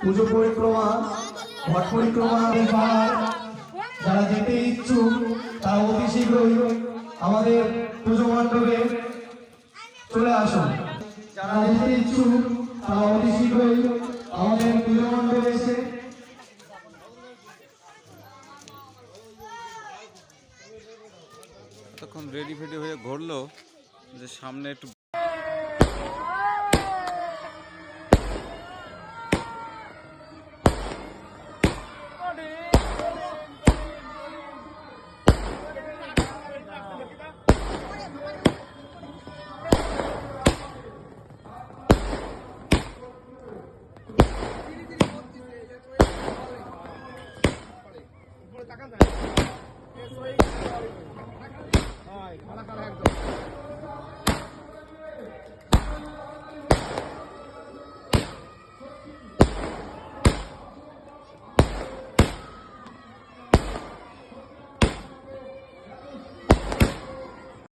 পুজো পরিক্রমা ঘট পরিক্রমা যারা যেতে ইচ্ছুক তারা অতি শীঘ্রই আমাদের পুজো মণ্ডপে চলে আসুন। যারা যেতে ইচ্ছুক তারা অতি শীঘ্রই আমাদের পুজো মণ্ডপে এসে তখন রেডি ফেডি হয়ে ঘুরলো যে সামনে একটু